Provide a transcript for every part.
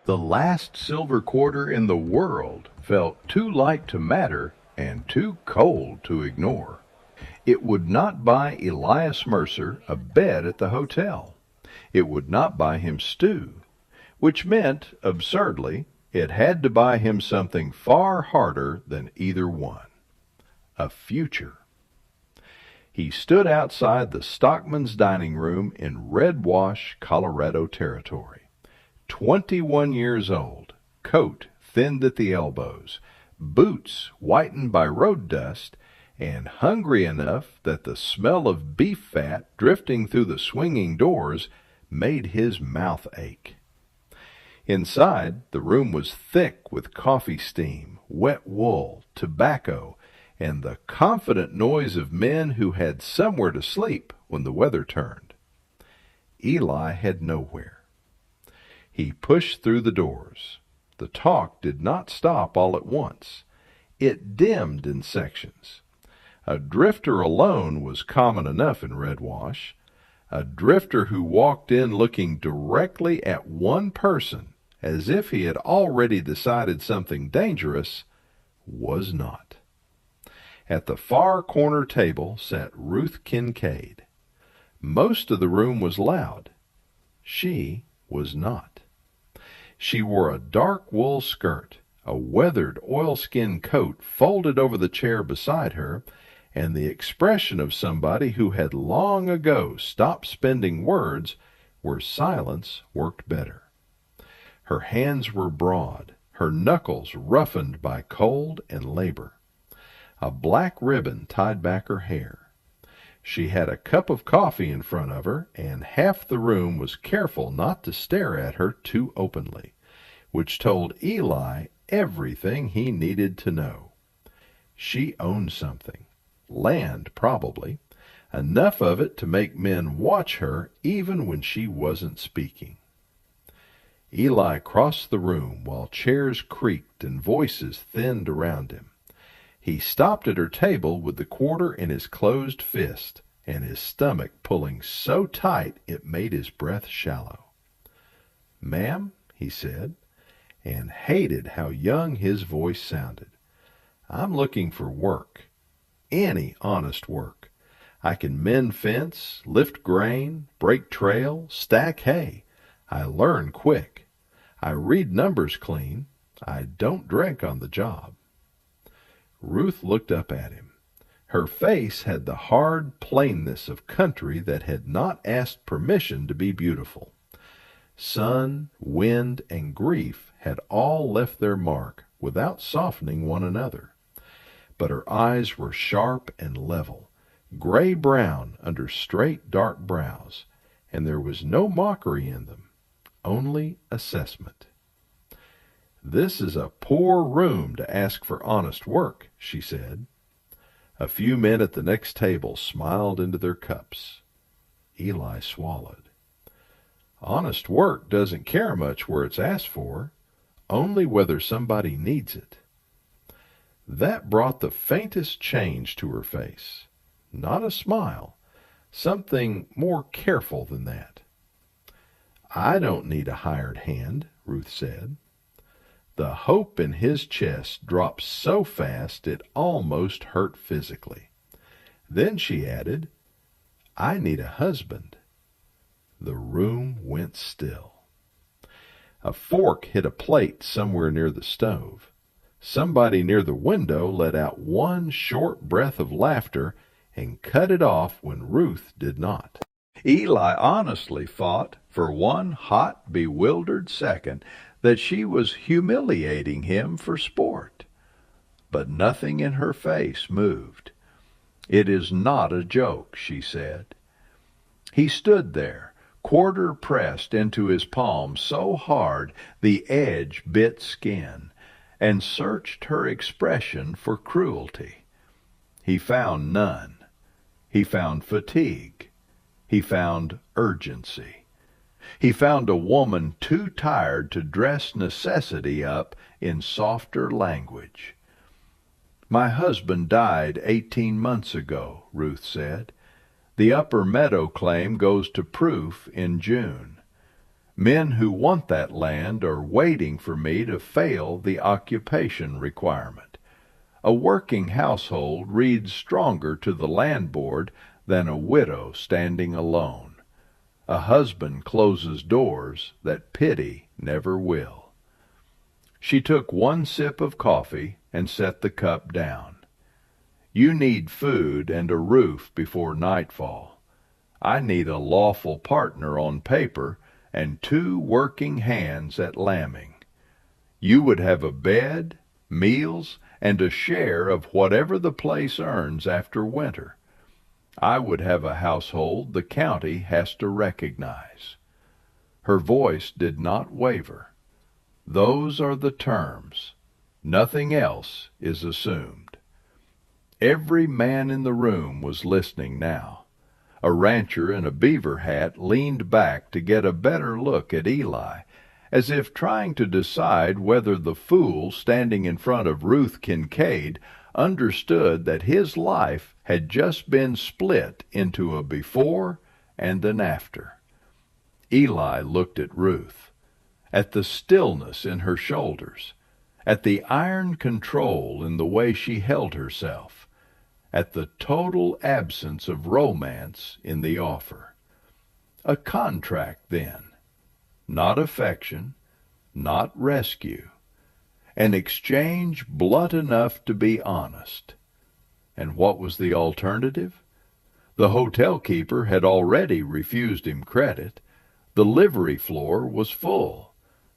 The last silver quarter in the world felt too light to matter and too cold to ignore. It would not buy Elias Mercer a bed at the hotel. It would not buy him stew, which meant, absurdly, it had to buy him something far harder than either one: a future. He stood outside the stockman's dining room in Red Wash, Colorado territory. 21 years old, coat thinned at the elbows, boots whitened by road dust, and hungry enough that the smell of beef fat drifting through the swinging doors made his mouth ache. Inside, the room was thick with coffee steam, wet wool, tobacco, and the confident noise of men who had somewhere to sleep when the weather turned. Eli had nowhere. He pushed through the doors. The talk did not stop all at once. It dimmed in sections. A drifter alone was common enough in Red Wash. A drifter who walked in looking directly at one person, as if he had already decided something dangerous, was not. At the far corner table sat Ruth Kincaid. Most of the room was loud. She was not. She wore a dark wool skirt, a weathered oilskin coat folded over the chair beside her, and the expression of somebody who had long ago stopped spending words where silence worked better. Her hands were broad, her knuckles roughened by cold and labor. A black ribbon tied back her hair. She had a cup of coffee in front of her, and half the room was careful not to stare at her too openly, which told Eli everything he needed to know. She owned something, land probably, enough of it to make men watch her even when she wasn't speaking. Eli crossed the room while chairs creaked and voices thinned around him. He stopped at her table with the quarter in his closed fist, and his stomach pulling so tight it made his breath shallow. "Ma'am," he said, and hated how young his voice sounded, "I'm looking for work. Any honest work. I can mend fence, lift grain, break trail, stack hay. I learn quick. I read numbers clean. I don't drink on the job." Ruth looked up at him. Her face had the hard plainness of country that had not asked permission to be beautiful. Sun, wind, and grief had all left their mark without softening one another. But her eyes were sharp and level, gray-brown under straight dark brows, and there was no mockery in them, only assessment. "This is a poor room to ask for honest work," she said. A few men at the next table smiled into their cups. Eli swallowed. "Honest work doesn't care much where it's asked for, only whether somebody needs it." That brought the faintest change to her face. Not a smile, something more careful than that. "I don't need a hired hand," Ruth said. The hope in his chest dropped so fast it almost hurt physically. Then she added, "I need a husband." The room went still. A fork hit a plate somewhere near the stove. Somebody near the window let out one short breath of laughter and cut it off when Ruth did not. Eli honestly thought for one hot, bewildered second that she was humiliating him for sport. But nothing in her face moved. "It is not a joke," she said. He stood there, quarter pressed into his palm so hard the edge bit skin, and searched her expression for cruelty. He found none. He found fatigue. He found urgency. He found a woman too tired to dress necessity up in softer language. "My husband died 18 months ago," Ruth said. "The Upper Meadow claim goes to proof in June. Men who want that land are waiting for me to fail the occupation requirement. A working household reads stronger to the landlord than a widow standing alone. A husband closes doors that pity never will. She took one sip of coffee and set the cup down. You need food and a roof before nightfall. I need a lawful partner on paper and 2 working hands at lambing. You would have a bed, meals, and a share of whatever the place earns after winter. I would have a household the county has to recognize. Her voice did not waver. Those are the terms. Nothing else is assumed. Every man in the room was listening now. A rancher in a beaver hat leaned back to get a better look at Eli, as if trying to decide whether the fool standing in front of Ruth Kincaid understood that his life had just been split into a before and an after. Eli looked at Ruth, at the stillness in her shoulders, at the iron control in the way she held herself, at the total absence of romance in the offer. A contract, then, not affection, not rescue, an exchange blunt enough to be honest. And what was the alternative? The hotel keeper had already refused him credit. The livery floor was full.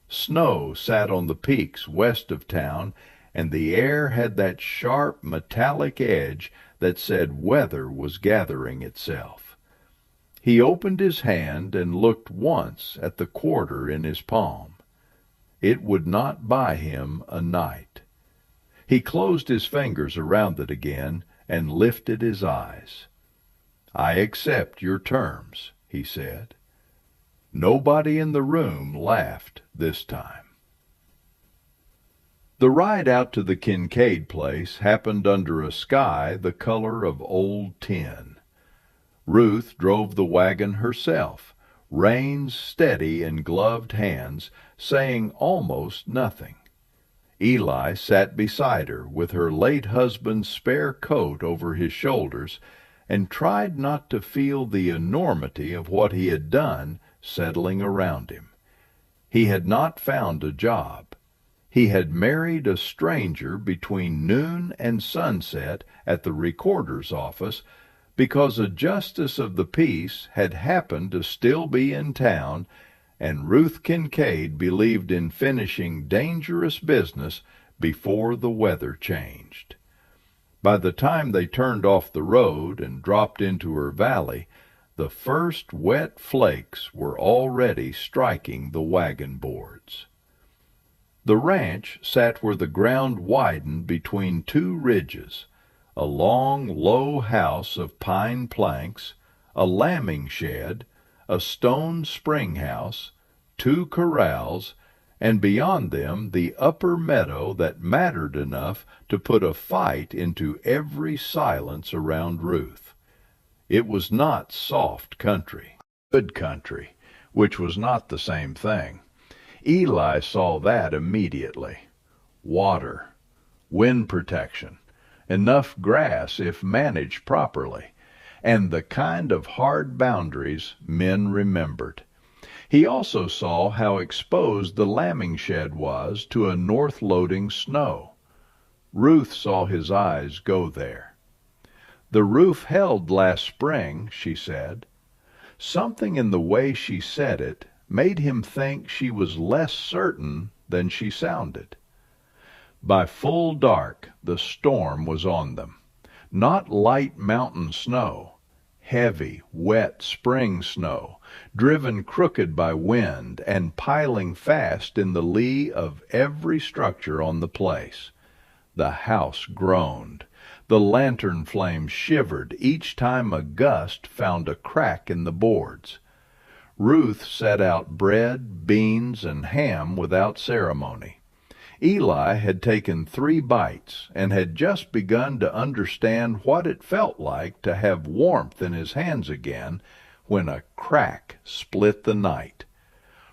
Snow sat on the peaks west of town, and the air had that sharp metallic edge that said weather was gathering itself. He opened his hand and looked once at the quarter in his palm. It would not buy him a night. He closed his fingers around it again and lifted his eyes. "I accept your terms," he said. Nobody in the room laughed this time. The ride out to the Kincaid place happened under a sky the color of old tin. Ruth drove the wagon herself, reins steady in gloved hands, saying almost nothing. Eli sat beside her with her late husband's spare coat over his shoulders and tried not to feel the enormity of what he had done settling around him. He had not found a job. He had married a stranger between noon and sunset at the recorder's office because a justice of the peace had happened to still be in town, and Ruth Kincaid believed in finishing dangerous business before the weather changed. By the time they turned off the road and dropped into her valley, the first wet flakes were already striking the wagon boards. The ranch sat where the ground widened between 2 ridges, a long, low house of pine planks, a lambing shed, a stone spring house, 2 corrals, and beyond them the upper meadow that mattered enough to put a fight into every silence around Ruth. It was not soft country, good country, which was not the same thing. Eli saw that immediately. Water, wind protection, enough grass if managed properly, and the kind of hard boundaries men remembered. He also saw how exposed the lambing shed was to a north-loading snow. Ruth saw his eyes go there. "The roof held last spring," she said. Something in the way she said it made him think she was less certain than she sounded. By full dark the storm was on them. Not light mountain snow, heavy, wet spring snow, driven crooked by wind and piling fast in the lee of every structure on the place. The house groaned. The lantern flames shivered each time a gust found a crack in the boards. Ruth set out bread, beans, and ham without ceremony. Eli had taken 3 bites and had just begun to understand what it felt like to have warmth in his hands again when a crack split the night.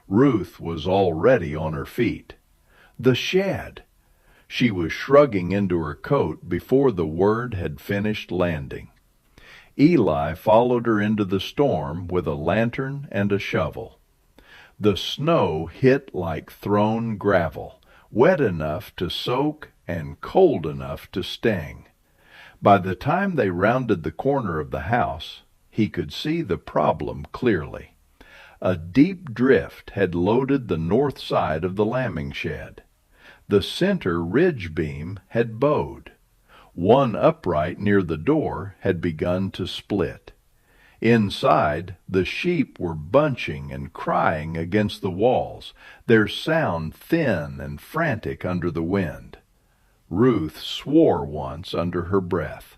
Ruth was already on her feet. The shed! She was shrugging into her coat before the word had finished landing. Eli followed her into the storm with a lantern and a shovel. The snow hit like thrown gravel, wet enough to soak and cold enough to sting. By the time they rounded the corner of the house, he could see the problem clearly. A deep drift had loaded the north side of the lambing shed. The center ridge beam had bowed. One upright near the door had begun to split. Inside, the sheep were bunching and crying against the walls, their sound thin and frantic under the wind. Ruth swore once under her breath,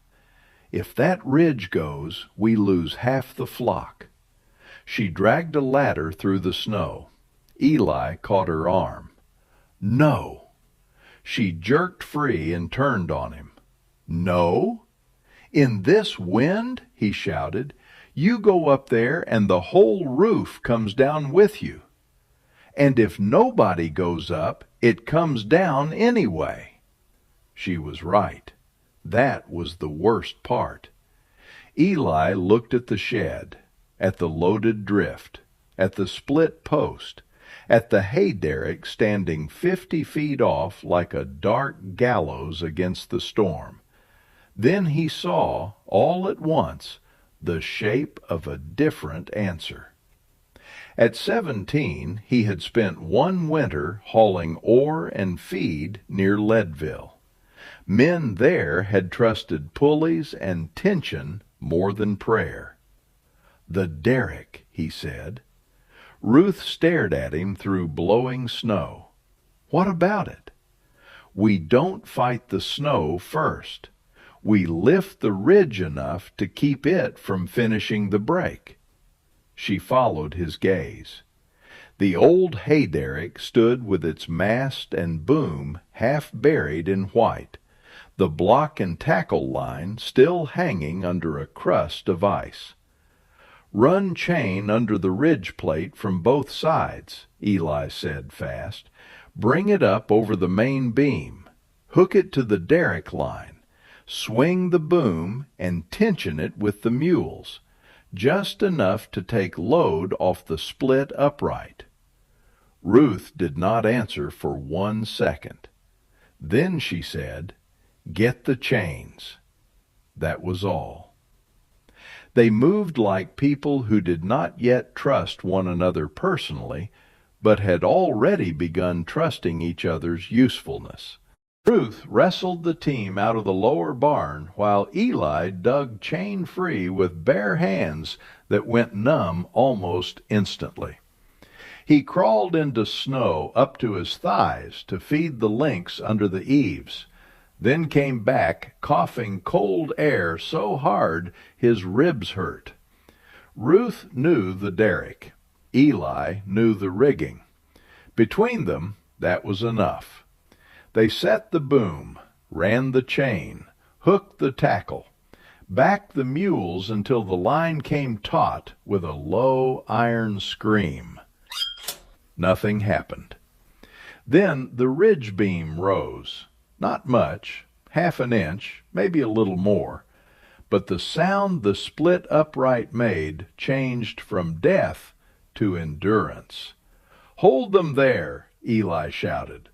"If that ridge goes, we lose half the flock." She dragged a ladder through the snow. Eli caught her arm. "No!" She jerked free and turned on him. "No? In this wind?" he shouted. "You go up there and the whole roof comes down with you. And if nobody goes up, it comes down anyway." She was right. That was the worst part. Eli looked at the shed, at the loaded drift, at the split post, at the hay derrick standing 50 feet off like a dark gallows against the storm. Then he saw, all at once, the shape of a different answer. At 17, he had spent one winter hauling ore and feed near Leadville. Men there had trusted pulleys and tension more than prayer. "The derrick," he said. Ruth stared at him through blowing snow. "What about it?" "We don't fight the snow first. We lift the ridge enough to keep it from finishing the break." She followed his gaze. The old hay derrick stood with its mast and boom half buried in white, the block and tackle line still hanging under a crust of ice. "Run chain under the ridge plate from both sides," Eli said fast. "Bring it up over the main beam. Hook it to the derrick line. Swing the boom and tension it with the mules, just enough to take load off the split upright." Ruth did not answer for 1 second. Then she said, "Get the chains." That was all. They moved like people who did not yet trust one another personally, but had already begun trusting each other's usefulness. Ruth wrestled the team out of the lower barn while Eli dug chain-free with bare hands that went numb almost instantly. He crawled into snow up to his thighs to feed the lynx under the eaves, then came back coughing cold air so hard his ribs hurt. Ruth knew the derrick. Eli knew the rigging. Between them, that was enough. They set the boom, ran the chain, hooked the tackle, backed the mules until the line came taut with a low iron scream. Nothing happened. Then the ridge beam rose. Not much, half an inch, maybe a little more, but the sound the split upright made changed from death to endurance. "Hold them there," Eli shouted.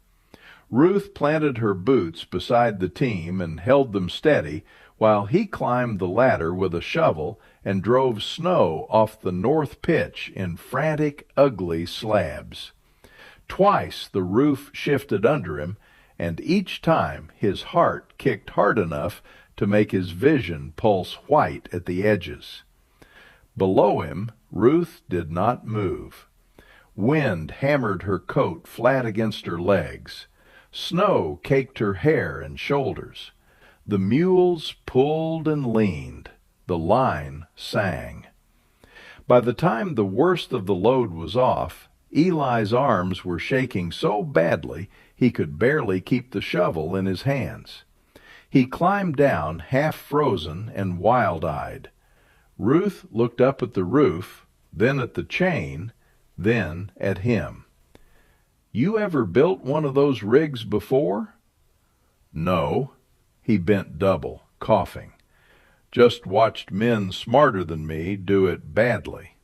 Ruth planted her boots beside the team and held them steady while he climbed the ladder with a shovel and drove snow off the north pitch in frantic, ugly slabs. Twice the roof shifted under him, and each time his heart kicked hard enough to make his vision pulse white at the edges. Below him, Ruth did not move. Wind hammered her coat flat against her legs. Snow caked her hair and shoulders. The mules pulled and leaned. The line sang. By the time the worst of the load was off, Eli's arms were shaking so badly he could barely keep the shovel in his hands. He climbed down, half frozen and wild-eyed. Ruth looked up at the roof, then at the chain, Then at him. "You ever built one of those rigs before?" "No." He bent double, coughing. "Just watched men smarter than me do it badly."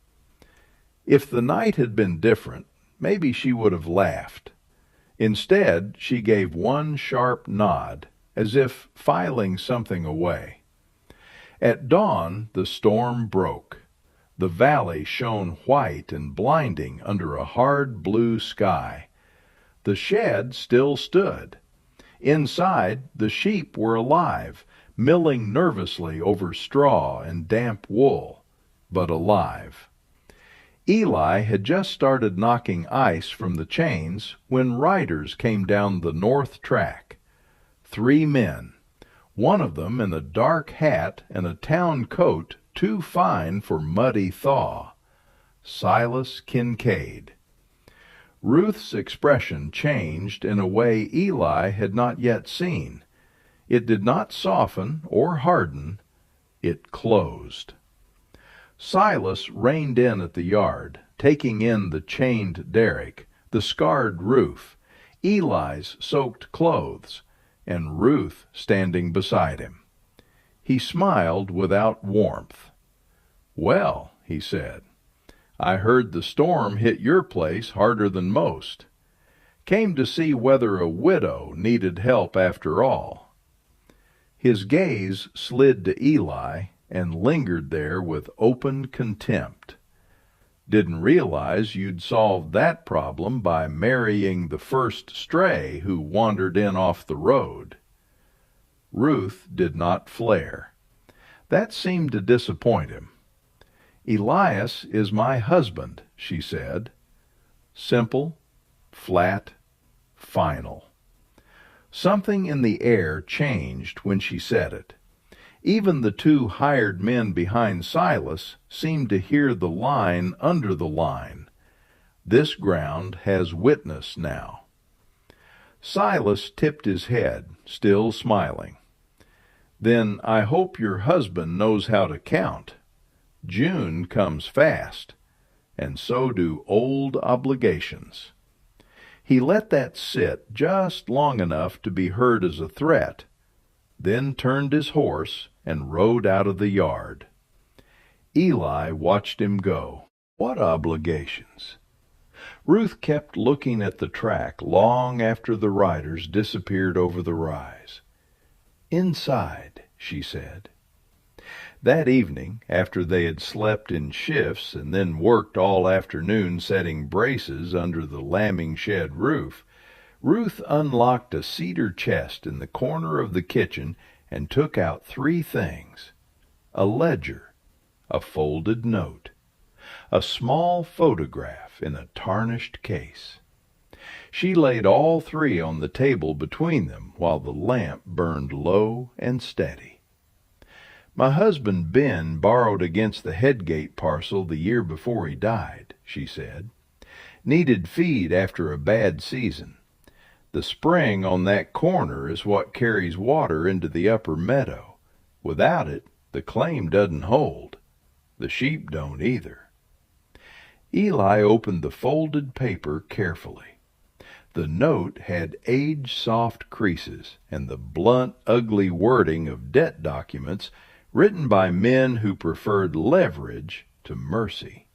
If the night had been different, maybe she would have laughed. Instead, she gave one sharp nod, as if filing something away. At dawn, the storm broke. The valley shone white and blinding under a hard blue sky. The shed still stood. Inside, the sheep were alive, milling nervously over straw and damp wool, but alive. Eli had just started knocking ice from the chains when riders came down the north track. 3 men, one of them in a dark hat and a town coat too fine for muddy thaw. Silas Kincaid. Ruth's expression changed in a way Eli had not yet seen. It did not soften or harden. It closed. Silas reined in at the yard, taking in the chained derrick, the scarred roof, Eli's soaked clothes, and Ruth standing beside him. He smiled without warmth. "Well," he said, "I heard the storm hit your place harder than most. Came to see whether a widow needed help after all." His gaze slid to Eli and lingered there with open contempt. "Didn't realize you'd solved that problem by marrying the first stray who wandered in off the road." Ruth did not flare. That seemed to disappoint him. "Elias is my husband," she said. Simple, flat, final. Something in the air changed when she said it. Even the 2 hired men behind Silas seemed to hear the line under the line. This ground has witness now. Silas tipped his head, still smiling. "Then I hope your husband knows how to count. June comes fast, and so do old obligations." He let that sit just long enough to be heard as a threat, then turned his horse and rode out of the yard. Eli watched him go. What obligations? Ruth kept looking at the track long after the riders disappeared over the rise. "Inside," she said. That evening, after they had slept in shifts and then worked all afternoon setting braces under the lambing shed roof, Ruth unlocked a cedar chest in the corner of the kitchen and took out 3 things: a ledger, a folded note, a small photograph in a tarnished case. She laid all 3 on the table between them while the lamp burned low and steady. "My husband Ben borrowed against the Headgate parcel the year before he died," she said. "Needed feed after a bad season. The spring on that corner is what carries water into the upper meadow. Without it, the claim doesn't hold. The sheep don't either." Eli opened the folded paper carefully. The note had age-soft creases and the blunt, ugly wording of debt documents written by men who preferred leverage to mercy.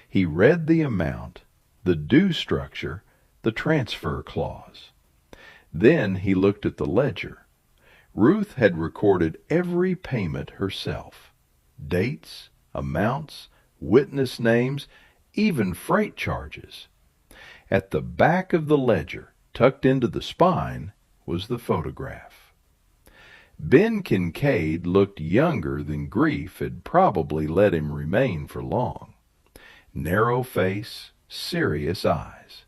He read the amount, the due structure, the transfer clause. Then he looked at the ledger. Ruth had recorded every payment herself. Dates, amounts, witness names, even freight charges. At the back of the ledger, tucked into the spine, was the photograph. Ben Kincaid looked younger than grief had probably let him remain for long. Narrow face, serious eyes.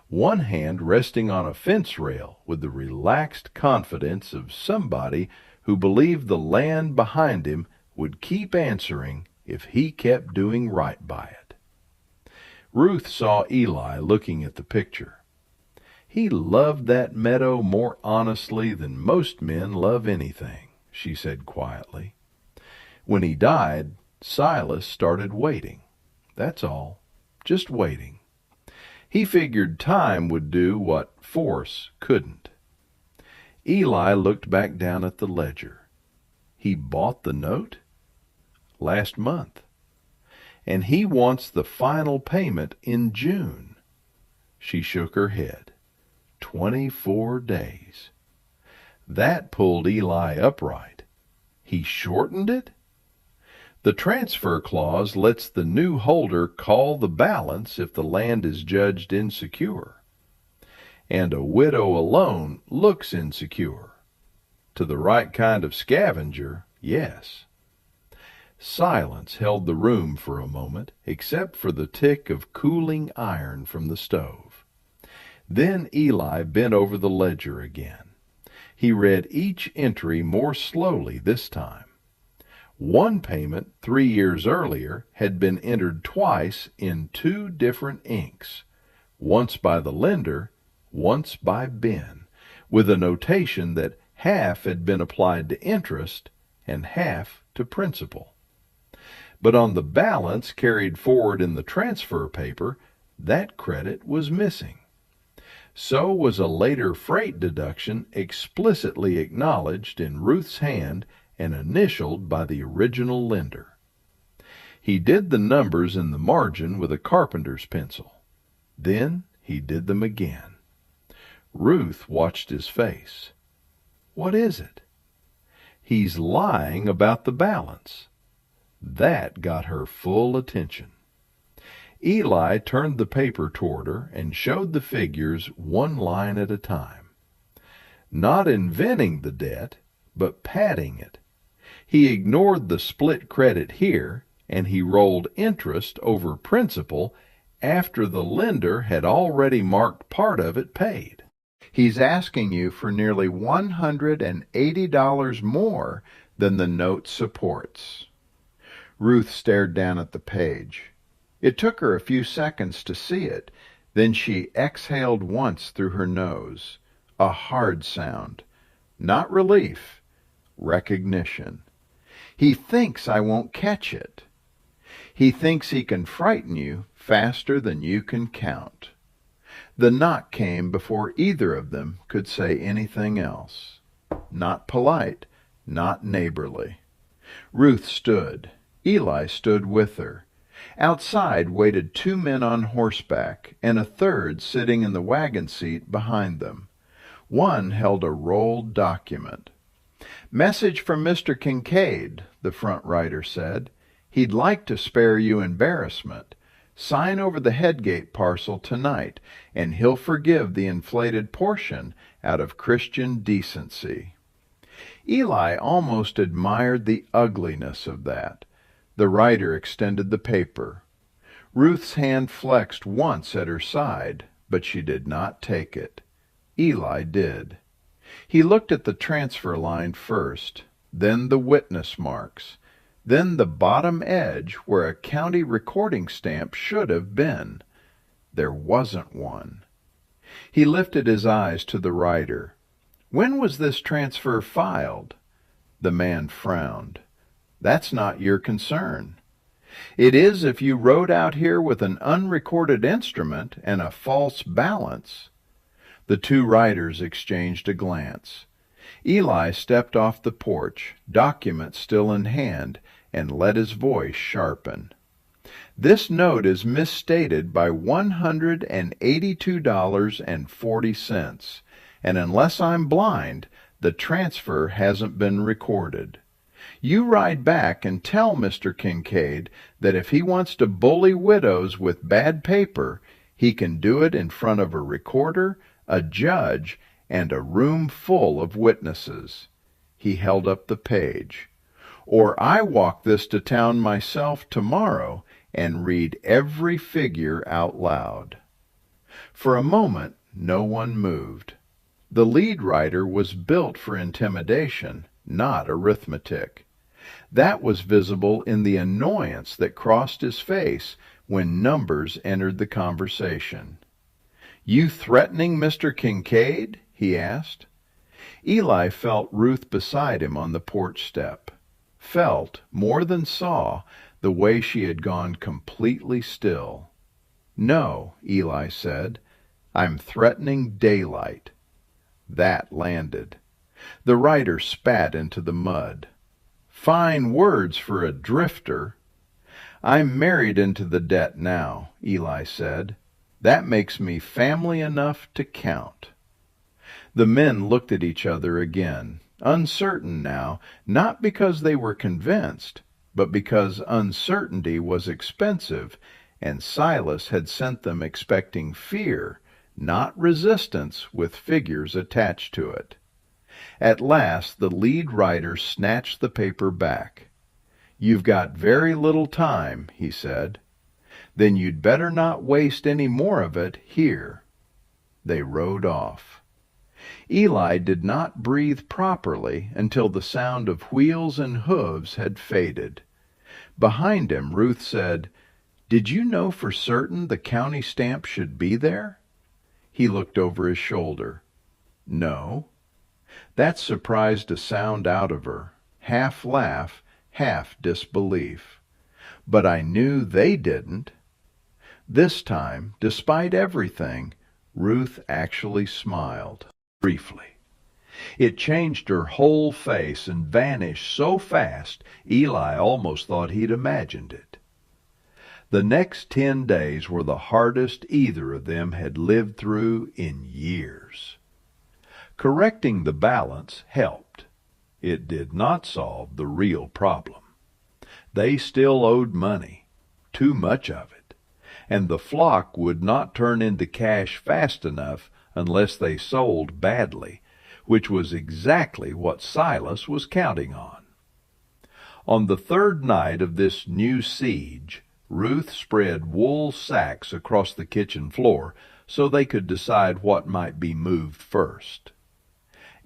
One hand resting on a fence rail with the relaxed confidence of somebody who believed the land behind him would keep answering if he kept doing right by it. Ruth saw Eli looking at the picture. "He loved that meadow more honestly than most men love anything," she said quietly. "When he died, Silas started waiting. That's all. just waiting. He figured time would do what force couldn't. Eli looked back down at the ledger. He bought the note last month, and he wants the final payment in June. She shook her head. 24 days. That pulled Eli upright. He shortened it? The transfer clause lets the new holder call the balance if the land is judged insecure. And a widow alone looks insecure. To the right kind of scavenger, yes. Silence held the room for a moment, except for the tick of cooling iron from the stove. Then Eli bent over the ledger again. He read each entry more slowly this time. One payment 3 years earlier had been entered twice in 2 different inks, once by the lender, once by Ben, with a notation that half had been applied to interest and half to principal. But on the balance carried forward in the transfer paper, that credit was missing. So was a later freight deduction explicitly acknowledged in Ruth's hand and initialed by the original lender. He did the numbers in the margin with a carpenter's pencil. Then he did them again. Ruth watched his face. What is it? He's lying about the balance. That got her full attention. Eli turned the paper toward her and showed the figures one line at a time. Not inventing the debt, but padding it. He ignored the split credit here, and he rolled interest over principal after the lender had already marked part of it paid. He's asking you for nearly $180 more than the note supports. Ruth stared down at the page. It took her a few seconds to see it. Then she exhaled once through her nose, a hard sound. Not relief, recognition. He thinks I won't catch it. He thinks he can frighten you faster than you can count. The knock came before either of them could say anything else. Not polite, not neighborly. Ruth stood. Eli stood with her. Outside waited 2 men on horseback, and a third sitting in the wagon seat behind them. One held a rolled document. "Message from Mr. Kincaid," the front rider said. "He'd like to spare you embarrassment. Sign over the Headgate parcel tonight, and he'll forgive the inflated portion out of Christian decency." Eli almost admired the ugliness of that. The rider extended the paper. Ruth's hand flexed once at her side, but she did not take it. Eli did. He looked at the transfer line first, then the witness marks, then the bottom edge where a county recording stamp should have been. There wasn't one. He lifted his eyes to the rider. "When was this transfer filed?" The man frowned. "That's not your concern." "It is if you rode out here with an unrecorded instrument and a false balance." The 2 riders exchanged a glance. Eli stepped off the porch, document still in hand, and let his voice sharpen. "This note is misstated by $182.40, and unless I'm blind, the transfer hasn't been recorded. You ride back and tell Mr. Kincaid that if he wants to bully widows with bad paper, he can do it in front of a recorder, a judge, and a room full of witnesses." He held up the page. "Or I walk this to town myself tomorrow and read every figure out loud." For a moment no one moved. The lead writer was built for intimidation, not arithmetic. That was visible in the annoyance that crossed his face when numbers entered the conversation. "You threatening Mr. Kincaid?" he asked. Eli felt Ruth beside him on the porch step. Felt, more than saw, the way she had gone completely still. "No," Eli said. "I'm threatening daylight." That landed. The rider spat into the mud. "Fine words for a drifter." "I'm married into the debt now," Eli said. "That makes me family enough to count." The men looked at each other again, uncertain now, not because they were convinced, but because uncertainty was expensive, and Silas had sent them expecting fear, not resistance with figures attached to it. At last the lead writer snatched the paper back. "You've got very little time," he said. "Then you'd better not waste any more of it here." They rode off. Eli did not breathe properly until the sound of wheels and hooves had faded. Behind him, Ruth said, "Did you know for certain the county stamp should be there?" He looked over his shoulder. "No." That surprised a sound out of her, half laugh, half disbelief. "But I knew they didn't." This time, despite everything, Ruth actually smiled, briefly. It changed her whole face and vanished so fast Eli almost thought he'd imagined it. The next 10 days were the hardest either of them had lived through in years. Correcting the balance helped. It did not solve the real problem. They still owed money, too much of it, and the flock would not turn into cash fast enough unless they sold badly, which was exactly what Silas was counting on. On the third night of this new siege, Ruth spread wool sacks across the kitchen floor so they could decide what might be moved first.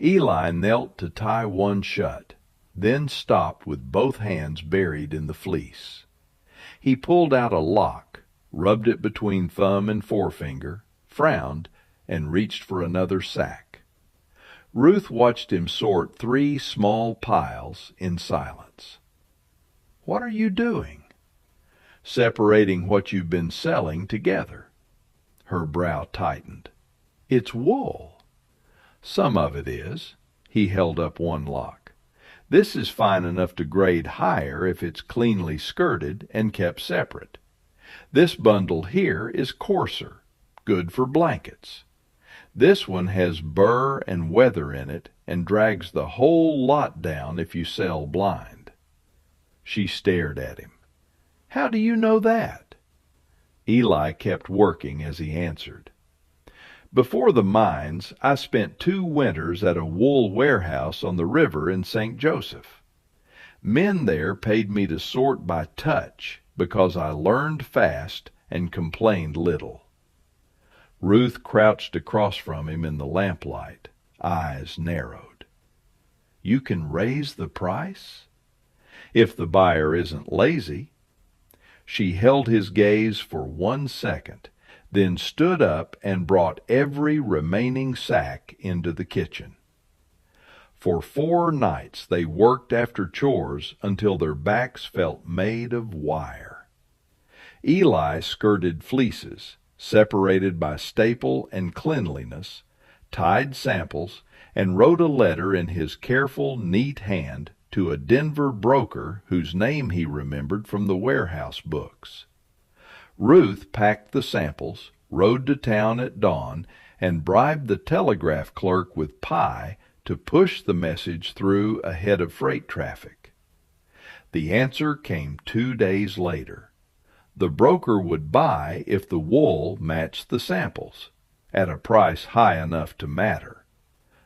Eli knelt to tie one shut, then stopped with both hands buried in the fleece. He pulled out a lock, rubbed it between thumb and forefinger, frowned, and reached for another sack. Ruth watched him sort 3 small piles in silence. "What are you doing?" "Separating what you've been selling together." Her brow tightened. "It's wool." "Some of it is." He held up one lock. "This is fine enough to grade higher if it's cleanly skirted and kept separate. This bundle here is coarser, good for blankets. This one has burr and weather in it and drags the whole lot down if you sell blind." She stared at him. "How do you know that?" Eli kept working as he answered. "Before the mines, I spent 2 winters at a wool warehouse on the river in St. Joseph. Men there paid me to sort by touch because I learned fast and complained little." Ruth crouched across from him in the lamplight, eyes narrowed. "You can raise the price?" "If the buyer isn't lazy." She held his gaze for 1 second, then stood up and brought every remaining sack into the kitchen. For 4 nights they worked after chores until their backs felt made of wire. Eli skirted fleeces, separated by staple and cleanliness, tied samples, and wrote a letter in his careful, neat hand to a Denver broker whose name he remembered from the warehouse books. Ruth packed the samples, rode to town at dawn, and bribed the telegraph clerk with pie to push the message through ahead of freight traffic. The answer came 2 days later. The broker would buy if the wool matched the samples, at a price high enough to matter.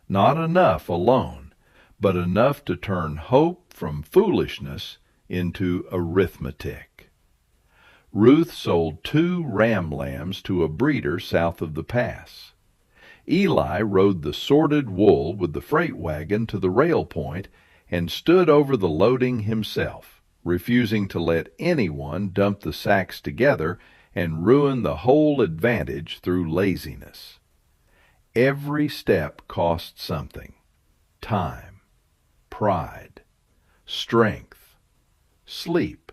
Not enough alone, but enough to turn hope from foolishness into arithmetic. Ruth sold 2 ram lambs to a breeder south of the pass. Eli rode the sorted wool with the freight wagon to the rail point and stood over the loading himself, refusing to let anyone dump the sacks together and ruin the whole advantage through laziness. Every step cost something: time, pride, strength, sleep.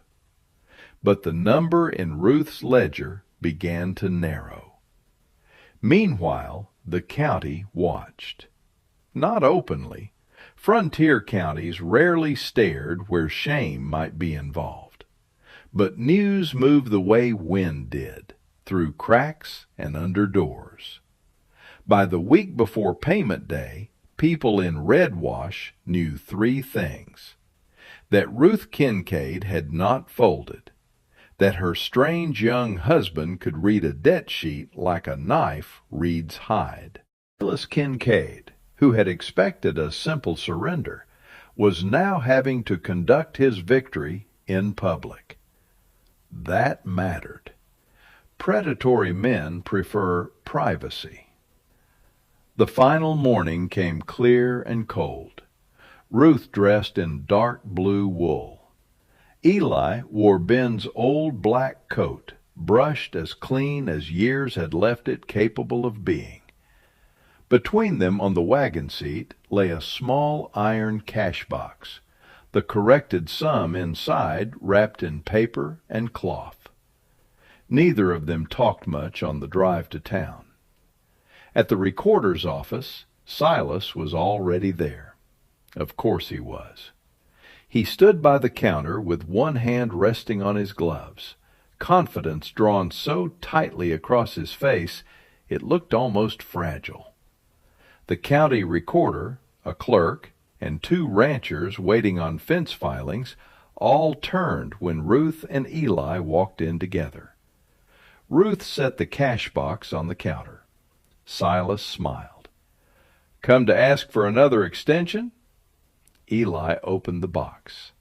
But the number in Ruth's ledger began to narrow. Meanwhile, the county watched. Not openly. Frontier counties rarely stared where shame might be involved. But news moved the way wind did, through cracks and under doors. By the week before payment day, people in Red Wash knew 3 things: that Ruth Kincaid had not folded, that her strange young husband could read a debt sheet like a knife reads hide. Silas Kincaid, who had expected a simple surrender, was now having to conduct his victory in public. That mattered. Predatory men prefer privacy. The final morning came clear and cold. Ruth dressed in dark blue wool. Eli wore Ben's old black coat, brushed as clean as years had left it capable of being. Between them on the wagon seat lay a small iron cash box, the corrected sum inside wrapped in paper and cloth. Neither of them talked much on the drive to town. At the recorder's office, Silas was already there. Of course he was. He stood by the counter with one hand resting on his gloves, confidence drawn so tightly across his face it looked almost fragile. The county recorder, a clerk, and 2 ranchers waiting on fence filings all turned when Ruth and Eli walked in together. Ruth set the cash box on the counter. Silas smiled. "Come to ask for another extension?" Eli opened the box.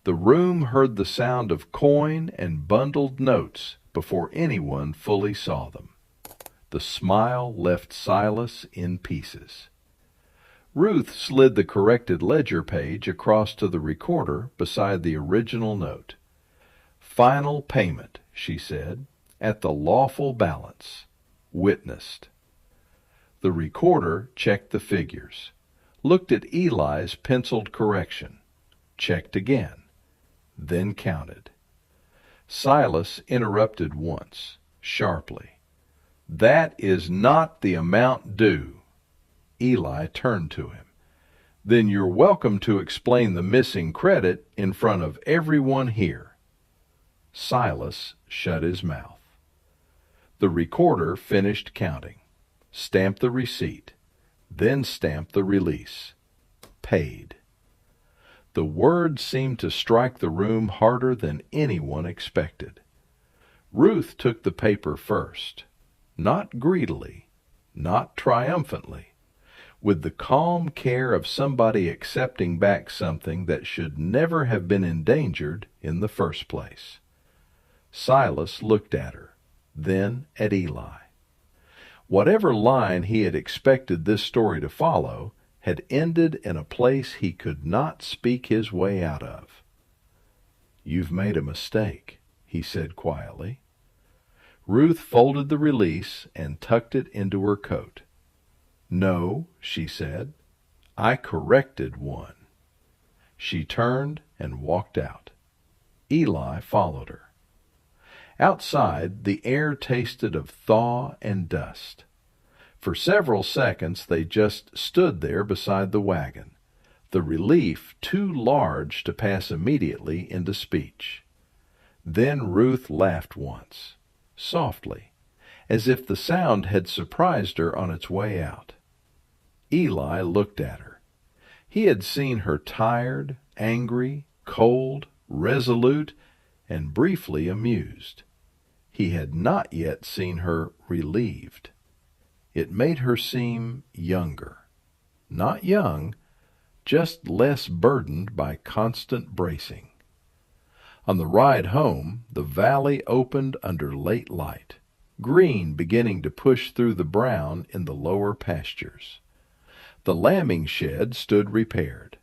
The room heard the sound of coin and bundled notes before anyone fully saw them. The smile left Silas in pieces. Ruth slid the corrected ledger page across to the recorder beside the original note. "Final payment," she said, "at the lawful balance. Witnessed." The recorder checked the figures, looked at Eli's penciled correction, checked again, then counted. Silas interrupted once, sharply. "That is not the amount due." Eli turned to him. "Then you're welcome to explain the missing credit in front of everyone here." Silas shut his mouth. The recorder finished counting, stamped the receipt, then stamped the release. Paid. The words seemed to strike the room harder than anyone expected. Ruth took the paper first, not greedily, not triumphantly, with the calm care of somebody accepting back something that should never have been endangered in the first place. Silas looked at her, then at Eli. Whatever line he had expected this story to follow had ended in a place he could not speak his way out of. "You've made a mistake," he said quietly. Ruth folded the release and tucked it into her coat. "No," she said, "I corrected one." She turned and walked out. Eli followed her. Outside, the air tasted of thaw and dust. For several seconds they just stood there beside the wagon, the relief too large to pass immediately into speech. Then Ruth laughed once, softly, as if the sound had surprised her on its way out. Eli looked at her. He had seen her tired, angry, cold, resolute, and briefly amused. He had not yet seen her relieved. It made her seem younger. Not young, just less burdened by constant bracing. On the ride home, the valley opened under late light, green beginning to push through the brown in the lower pastures. The lambing shed stood repaired.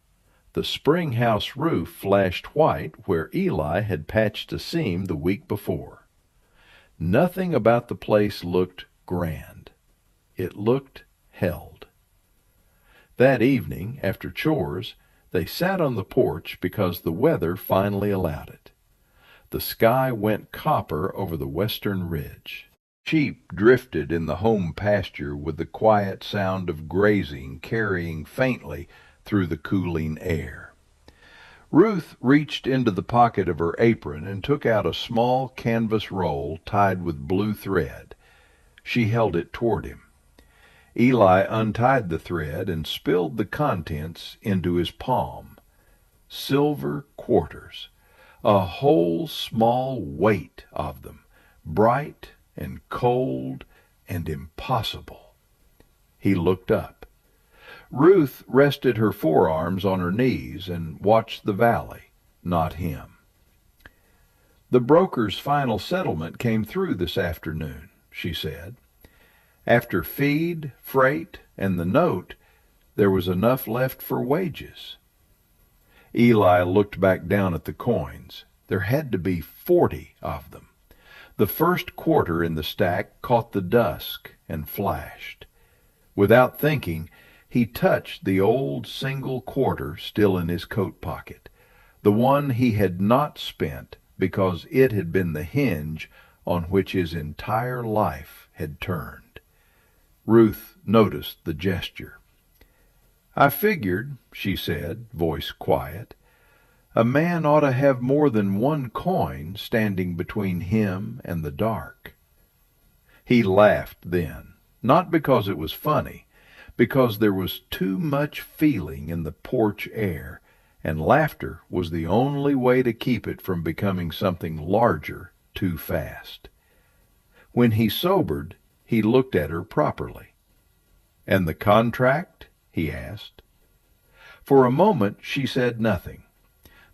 The spring house roof flashed white where Eli had patched a seam the week before. Nothing about the place looked grand. It looked held. That evening, after chores, they sat on the porch because the weather finally allowed it. The sky went copper over the western ridge. Sheep drifted in the home pasture with the quiet sound of grazing carrying faintly through the cooling air. Ruth reached into the pocket of her apron and took out a small canvas roll tied with blue thread. She held it toward him. Eli untied the thread and spilled the contents into his palm. Silver quarters, a whole small weight of them, bright and cold and impossible. He looked up. Ruth rested her forearms on her knees and watched the valley, not him. "The broker's final settlement came through this afternoon," she said. "After feed, freight, and the note, there was enough left for wages." Eli looked back down at the coins. There had to be 40 of them. The first quarter in the stack caught the dusk and flashed. Without thinking, he touched the old single quarter still in his coat pocket, the one he had not spent because it had been the hinge on which his entire life had turned. Ruth noticed the gesture. "I figured," she said, voice quiet, "a man ought to have more than one coin standing between him and the dark." He laughed then, not because it was funny, because there was too much feeling in the porch air, and laughter was the only way to keep it from becoming something larger too fast. When he sobered, he looked at her properly. "And the contract?" he asked. For a moment she said nothing.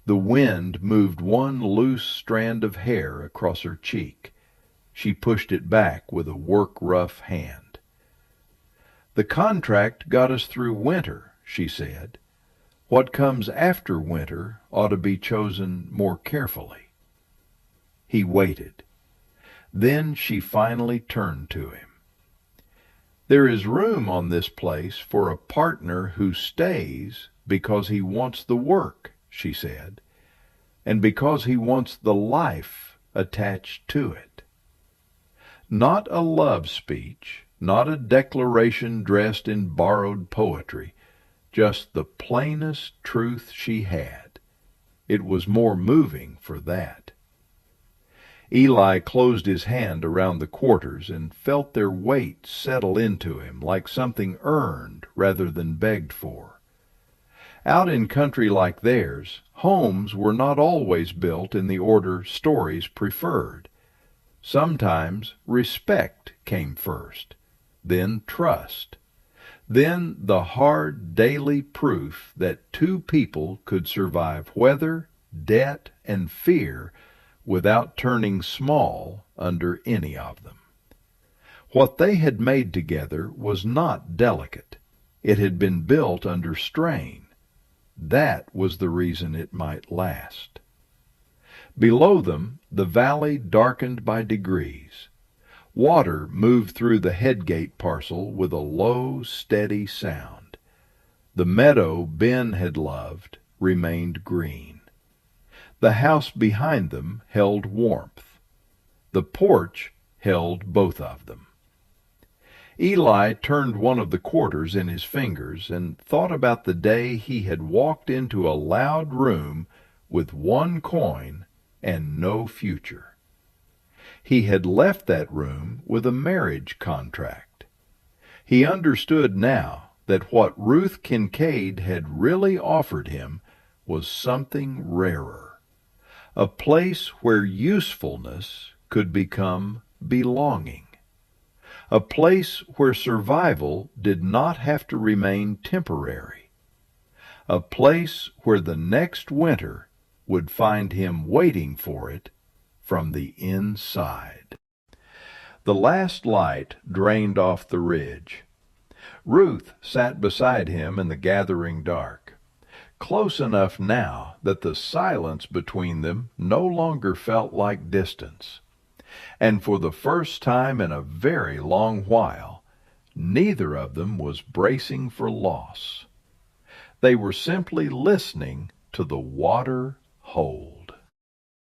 The wind moved one loose strand of hair across her cheek. She pushed it back with a work-rough hand. "The contract got us through winter," she said. "What comes after winter ought to be chosen more carefully." He waited. Then she finally turned to him. "There is room on this place for a partner who stays because he wants the work," she said, "and because he wants the life attached to it." Not a love speech, not a declaration dressed in borrowed poetry, just the plainest truth she had. It was more moving for that. Eli closed his hand around the quarters and felt their weight settle into him like something earned rather than begged for. Out in country like theirs, homes were not always built in the order stories preferred. Sometimes respect came first, then trust, then the hard daily proof that two people could survive weather, debt, and fear without turning small under any of them. What they had made together was not delicate. It had been built under strain. That was the reason it might last. Below them, the valley darkened by degrees. Water moved through the headgate parcel with a low, steady sound. The meadow Ben had loved remained green. The house behind them held warmth. The porch held both of them. Eli turned one of the quarters in his fingers and thought about the day he had walked into a loud room with one coin and no future. He had left that room with a marriage contract. He understood now that what Ruth Kincaid had really offered him was something rarer, a place where usefulness could become belonging, a place where survival did not have to remain temporary, a place where the next winter would find him waiting for it from the inside. The last light drained off the ridge. Ruth sat beside him in the gathering dark, close enough now that the silence between them no longer felt like distance. And for the first time in a very long while, neither of them was bracing for loss. They were simply listening to the water hold.